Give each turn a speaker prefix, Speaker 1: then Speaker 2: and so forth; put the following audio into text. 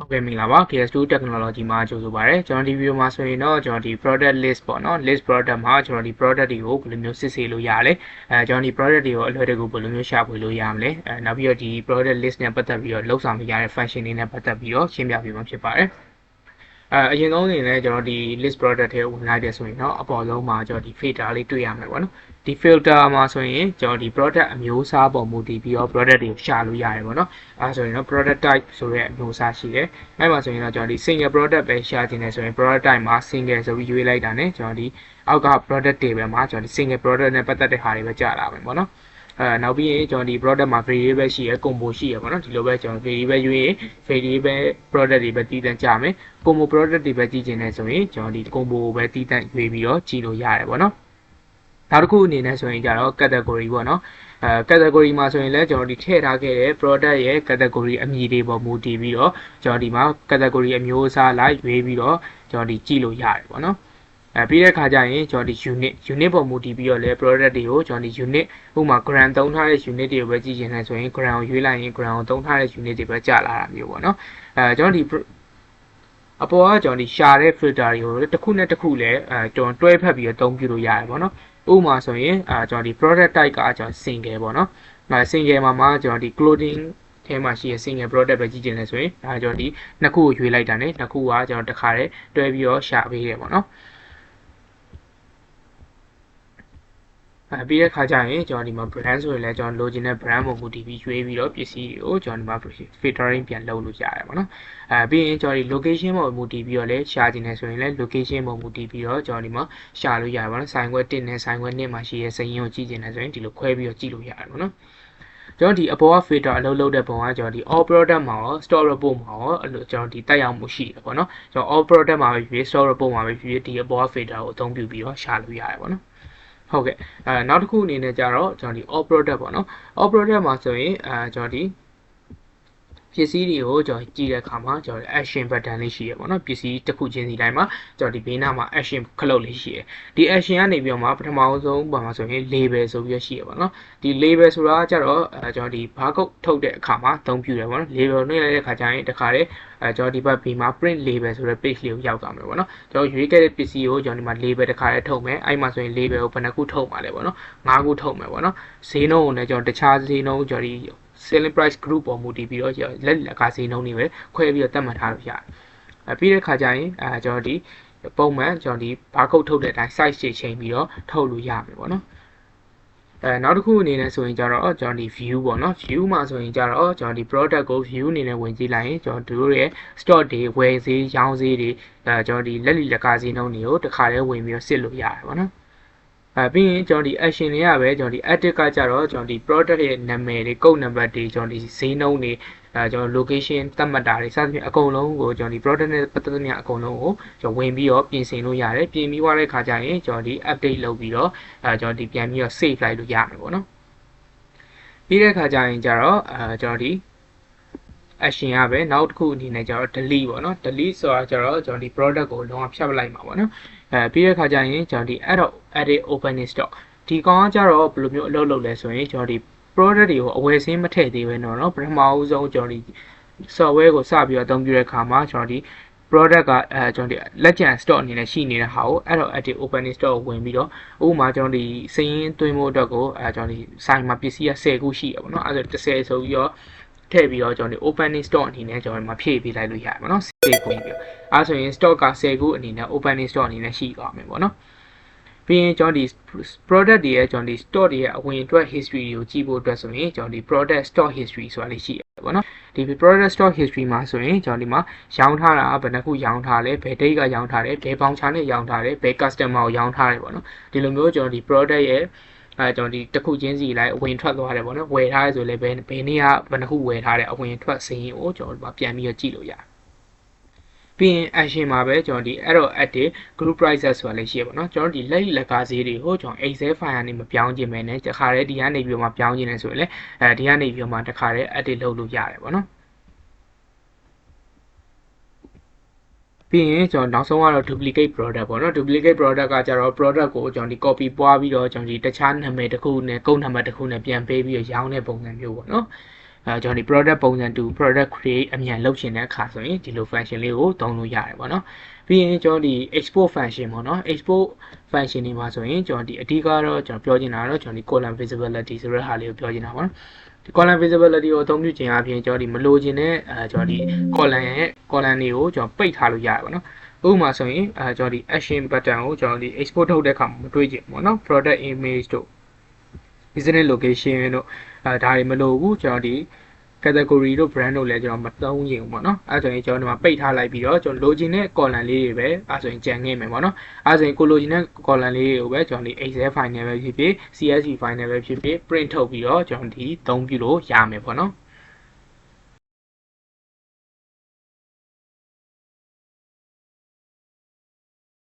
Speaker 1: Okay မင်္ဂလာပါ KS2 Technology မှာကြိုဆိုပါရစေကျွန်တော်ဒီဗီဒီယိုမှာဆိုရင်တော့ကျွန်တော်ဒီ product list ပေါ့နော် list product မှာကျွန်တော်ဒီ product တွေကိုဘယ်လိုမျိုးစစ်ဆေးလို့ရလဲကျွန်တော်ဒီ product တွေကိုအလွယ်တကူဘယ်လိုမျိုးရှာဖွေလို့ရမလဲနောက်ပြီးတော့ဒီ product list နဲ့ပတ်သက်ပြီးတော့လောက်ဆောင်လို့ရတဲ့ function တွေနဲ့ပတ်သက်ပြီးတော့ရှင်းပြပေးမှာဖြစ်ပါတယ်အရင်ဆုံးအနေနဲ့ကျွန်တော်ဒီ list product ထဲဝင်လိုက်တဲ့ဆိုရင်တော့အပေါ်ဆုံးမှာကျွန်တော်ဒီ filter လေးတွေ့ရမှာပေါ့နော်ဒီ filter မှာဆိုရင်ကျွန်တော်ဒီ product အမျိုးအစားပေါ်မူတည်ပြီးတော့ product တွေကိုရှာလို့ရတယ်ပေါ့နော်အဲဆိုရင်တော့ product type ဆိုတဲ့အမျိုးအစားရှိတယ်အဲ့မှာဆိုရင်တော့ကျွန်တော်ဒီ single product ပဲရှာခြင်းနဲ့ဆိုရင် product type မှာ single ဆိုပြီးရွေးလိုက်တာနဲ့ကျွန်တော်ဒီအောက်က product table မှာကျွန်တော်ဒီ single product နဲ့ပတ်သက်တဲ့ဟာတွေပဲကြာလာမယ်ပေါ့နော်နောက်ပြီးရင်ကျွန်တော်ဒီ product မှာ variable ရှိရယ် combo ရှိရယ်ပေါ့နော်ဒီလိုပဲကျွန်တော် variable ရွေးရင် variable product တွေပဲတည်တံ့ကြမယ် combo product တွေပဲကြည့်ခြင်းနဲ့ဆိုရင်ကျွန်တော်ဒီ combo ပဲတည်တံ့ရွေးပြီးတော့ကြည့်လို့ရတယ်ပေါ့နော်နောက်တစ်ခုအနေနဲ့ဆိုရင်ကြတော့ category ပေါ့နော်category မှာဆိုရင်လည်းကျွန်တော်ဒီထည့်ထားခဲ့တဲ့ product ရဲ့ category အမည်တွေပေါ်မူတည်ပြီးတော့ကျွန်တော်ဒီမှာ category အမျိုးအစားလိုက်ရွေးပြီးတော့ကျွန်တော်ဒီကြည့်လို့ရတယ်ပေါ့နော်ပြီးတဲ့ခါကျရင်ကျွန်တော်ဒီ unit ပေါ်မူတည်ပြီးတော့လဲ product တွေကိုကျွန်တော်ဒီ unit ဥပမာ gram သုံးထားတဲ့ unit တွေကိုပဲကြည့်ချင်တယ်ဆိုရင် gram ကိုရွေးလိုက်ရင် gram ကိုသုံးထားတဲ့ unit တွေပဲကြာလာတာမျိုးပေါ့နော်ကျွန်တော်ဒီအပေါ်ကကျွန်တော်ဒီရှာတဲ့ filter တွေကိုတစ်ခုနဲ့တစ်ခုလည်းကျွန်တော်တွဲဖက်ပြီးတော့အသုံးပြုလို့ရတယ်ပေါ့နော်ဥပမာဆိုရင်ကျွန်တော်ဒီ product type ကကျွန်တော် single ပေါ့နော်single မှာကျွန်တော်ဒီ clothing ထဲမှာရှိတဲ့ single product ပဲကြည့်ချင်တယ်ဆိုရင်ကျွန်တော်ဒီနှစ်ခုကိုရွေးလိုက်တာ ਨੇ နှစ်ခုကကျွန်တော်တစ်ခါတည်းတွဲပြီးတော့ရှာပေးတယ်ပေါ့နော်ပြီးတဲ့ခါကျရင်ကျွန်တော်ဒီမှာ brand ဆိုရင်လည်းကျွန်တော်လိုချင်တဲ့ brand ပုံမူတည်ပြီးရွေးပြီးတော့ပစ္စည်းတွေကိုကျွန်တော်ဒီမှာ filtering ပြန်လုပ်လို့ရတယ်ပေါ့နော်ပြီးရင်ကျွန်တော်ဒီ location ပုံမူတည်ပြီးတော့လည်းရှာချင်တယ်ဆိုရင်လည်း location ပုံမူတည်ပြီးတော့ကျွန်တော်ဒီမှာရှာလို့ရတယ်ပေါ့နော်ဆိုင်ခွဲ1နဲ့ဆိုင်ခွဲ2မှာရှိတဲ့စာရင်းကိုကြည့်ချင်တယ်ဆိုရင်ဒီလိုခွဲပြီးတော့ကြည့်လို့ရတယ်ပေါ့နော်ကျွန်တော်ဒီအပေါ်က filter အလုပ်လုပ်တဲ့ပုံကကျွန်တော်ဒီ all product မှာရော store report မှာရောကျွန်တော်ဒီတက်ရောက်မှုရှိတယ်ပေါ့နော်ကျွန်တော် all product မှာပဲဖြစ်ဖြစ် store report မှာပဲဖြစ်ဖြစ်ဒီအပေါ်က filter ကိုအသုံးပြုပြီးတော့ရှာလို့ရတယ်ပေါ့နော်ဟုတ်ကဲ့နောက်တစ်ခုအနေနဲ့ကြတော့ကျွန်တော်ဒီ all product ပေါ့နော် all product မှာဆိုရင်ကျွန်တော်ဒီပစ္စည်းတွေကိုကျွန်တော်ကြည့်တဲ့အခါမှာကျွန်တော် action button လေးရှိရပေါ့နော်ပစ္စည်းတစ်ခုချင်းစီတိုင်းမှာကျွန်တော်ဒီဘေးနားမှာ action ခလုတ်လေးရှိရဒီ action ကနေပြီးတော့မှပထမဆုံးပုံမှာဆိုရင် label ဆိုပြီးရှိရပေါ့နော်ဒီ label ဆိုတာကကြတော့ကျွန်တော်ဒီ barcode ထုတ်တဲ့အခါမှာအသုံးပြုတယ်ပေါ့နော် label နှိပ်လိုက်တဲ့အခါကျရင်တခါတည်းကျွန်တော်ဒီဘက်ဘေးမှာ print label ဆိုတဲ့ page လေးကိုရောက်သွားမယ်ပေါ့နော်ကျွန်တော်ရွေးခဲ့တဲ့ပစ္စည်းကိုကျွန်တော်ဒီမှာ label တခါတည်းထုတ်မယ်အဲ့မှာဆိုရင် label ကိုဘယ်နှခုထုတ်မှာလဲပေါ့နော်၅ခုထုတ်မယ်ပေါ့နော်ဈေးနှုန်းကိုလည်းကျွန်တော်တခြားဈေးနှုန်းကျွန်တော်ဒီ selling price group ပေါ်မူတည်ပြီးတော့လက်ကားဈေးနှုန်းတွေပဲခွဲပြီးတော့သတ်မှတ်ထားလို့ရတယ်ပြီးတဲ့ခါကျရင်ကျွန်တော်ဒီပုံမှန်ကျွန်တော်ဒီ barcode ထုတ်တဲ့အတိုင်း size ချိန်ပြီးတော့ထုတ်လို့ရမယ်ပေါ့နော်နောက်တစ်ခုအနေနဲ့ဆိုရင်ကြတော့ကျွန်တော်ဒီ view ပေါ့နော် view မှာဆိုရင်ကြတော့ကျွန်တော်ဒီ product ကို view အနေနဲ့ဝင်ကြည့်လိုက်ရင်ကျွန်တော်တို့ရဲ့ stock တွေဝယ်ဈေးရောင်းဈေးတွေကျွန်တော်ဒီလက်ကားဈေးနှုန်းတွေကိုတစ်ခါတည်းဝင်ပြီးတော့စစ်လို့ရတယ်ပေါ့နော်ပြီးရင်ကျွန်တော်ဒီ action တွေကပဲကျွန်တော်ဒီ edit ကကြတော့ကျွန်တော်ဒီ product ရဲ့နာမည်တွေ code number တွေကျွန်တော်ဒီဈေးနှုန်းတွေကျွန်တော် location သတ်မှတ်တာတွေစသဖြင့်အကုန်လုံးကိုကျွန်တော်ဒီ product နဲ့ပတ်သက်သမျှအကုန်လုံးကိုကျွန်တော်ဝင်ပြီးတော့ပြင်ဆင်လို့ရတယ်ပြင်ပြီးသွားတဲ့ခါကျရင်ကျွန်တော်ဒီ update လုပ်ပြီးတော့ကျွန်တော်ဒီပြန်ပြီးတော့ save လိုက်လို့ရမယ်ပေါ့နော်ပြီးတဲ့ခါကျရင်ကြတော့ကျွန်တော်ဒီ action ရပဲနောက်တစ်ခုအနေနဲ့ကျတော့ delete ပေါ့နော် delete ဆိုတာကျတော့ကျွန်တော်ဒီ product ကိုလုံးဝဖြတ်ပလိုက်မှာပေါ့နော်ပြီးတဲ့ခါကျရင်ကျွန်တော်ဒီ edit open in stock ဒီကောင်ကကျတော့ဘယ်လိုမျိုးအလုပ်လုပ်လဲဆိုရင်ကျွန်တော်ဒီ product တွေကိုအဝယ်စင်းမထည့်သေးပဲနော်ပထမဦးဆုံးကျွန်တော်ဒီ software ကိုစပြီးတော့အသုံးပြုတဲ့အခါမှာကျွန်တော်ဒီ product ကကျွန်တော်ဒီလက်ကျန် stock အနေနဲ့ရှိနေတဲ့ဟာကိုedit open in stock ကိုဝင်ပြီးတော့ဥပမာကျွန်တော်ဒီစာရင်းသွင်းဖို့အတွက်ကိုကျွန်တော်ဒီဆိုင်မှာပစ္စည်းက10ခုရှိရပါတော့အဲ့ဒါ10ဆိုပြီးတော့ထည့်ပြီးတော့ကျွန်တော်ဒီ opening stock အနေနဲ့ကျွန်တော်ဒီမှာဖြည့်ပေးလိုက်လို့ရတယ်ပေါ့နော်save ကိုပြီးတော့အဲဆိုရင် stock က10ခုအနေနဲ့ opening stock အနေနဲ့ရှိသွားမယ်ပေါ့နော်ပြီးရင်ကျွန်တော်ဒီ product တွေရဲ့ကျွန်တော်ဒီ stock တွေရဲ့အဝင်အတွက် history ကိုကြည့်ဖို့အတွက်ဆိုရင်ကျွန်တော်ဒီ product stock history ဆိုတာလေးရှိရတယ်ပေါ့နော်ဒီ product stock history မှာဆိုရင်ကျွန်တော်ဒီမှာရောင်းထားတာဘယ်နှခုရောင်းထားလဲဘယ် date ကရောင်းထားတယ်ဘယ် voucher နဲ့ရောင်းထားတယ်ဘယ် customer ကိုရောင်းထားတယ်ပေါ့နော်ဒီလိုမျိုးကျွန်တော်ဒီ product ရဲ့ကျွန်တော်ဒီတစ်ခုချင်းစီလိုက်အဝင်ထွက်သွားတယ်ပေါ့နော်ဝယ်ထားရဆိုလည်းဘယ်နေ့ကဘယ်နှခုဝယ်ထားတယ်အဝင်ထွက်စာရင်းကိုကျွန်တော်ဒီမှာပြန်ပြီးတော့ကြည့်လို့ရတယ်ပြီးရင် action မှာပဲကျွန်တော်ဒီ error edit group prices ဆိုတာလေးရှိရပါတော့ကျွန်တော်ဒီလက်ကားဈေးတွေကိုကျွန်တော် excel file ကနေမပြောင်းခြင်းပဲနဲ့တခါတည်းဒီကနေပြီးတော့မှပြောင်းခြင်းလဲဆိုရင်လည်းဒီကနေပြီးတော့မှတခါတည်း edit လုပ်လို့ရတယ်ပေါ့နော်ပြီးရင်ကျွန်တော်နောက်ဆုံးကတော့ duplicate product ပေါ့နော် duplicate product ကကြတော့ product ကိုကျွန်တော်ဒီ copy ပွားပြီးတော့ကျွန်တော်ဒီတခြားနာမည်တစ်ခုနဲ့ကုတ်နံပါတ်တစ်ခုနဲ့ပြန်ပေးပြီးတော့ရောင်းတဲ့ပုံစံမျိုးပေါ့နော် ကျွန်တော်ဒီ product ပုံစံတူ product create အမြန်လုပ်ချင်တဲ့အခါဆိုရင်ဒီလို function လေးကိုသုံးလို့ရတယ်ပေါ့နော်ပြီးရင်ကျွန်တော်ဒီ export function ပေါ့နော် export function တွေမှာဆိုရင်ကျွန်တော်ဒီအဓိကတော့ကျွန်တော်ပြောချင်တာကတော့ကျွန်တော်ဒီ column visibility ဆိုတဲ့ဟာလေးကိုပြောချင်တာပေါ့နော်ဒီ column visibility ကိုအသုံးပြုခြင်းအပြင်ကျွန်တော်ဒီမလိုချင်တဲ့ကျွန်တော်ဒီ column တွေကိုကျွန်တော်ပိတ်ထားလို့ရတယ်ပေါ့နော်ဥပမာဆိုရင်ကျွန်တော်ဒီ action button ကိုကျွန်တော်ဒီ export ထုတ်တဲ့အခါမှာမတွေ့ချင်ဘူးပေါ့နော် product image တို့ business location တို့ဒါတွေမလိုဘူးကျွန်တော်ဒီ category တို့ brand တို့လည်းကျွန်တော်မသုံးချင်ဘူးပေါ့နော်အဲဆိုရင်ကျွန်တော်ဒီမှာပိတ်ထားလိုက်ပြီးတော့ကျွန်တော်လိုချင်တဲ့ column လေးတွေပဲအဲဆိုရင်ကြံခဲ့မယ်ပေါ့နော်အဲဆိုရင်ကိုလိုချင်တဲ့ column လေးတွေကိုပဲကျွန်တော်ဒီ excel file နဲ့ပဲဖြစ်ဖြစ် csv file နဲ့ပဲဖြစ်ဖြစ် print ထုတ်ပြီးတော့ကျွန်တော်ဒီသုံးပြုလို့ရမယ်ပေါ့နော်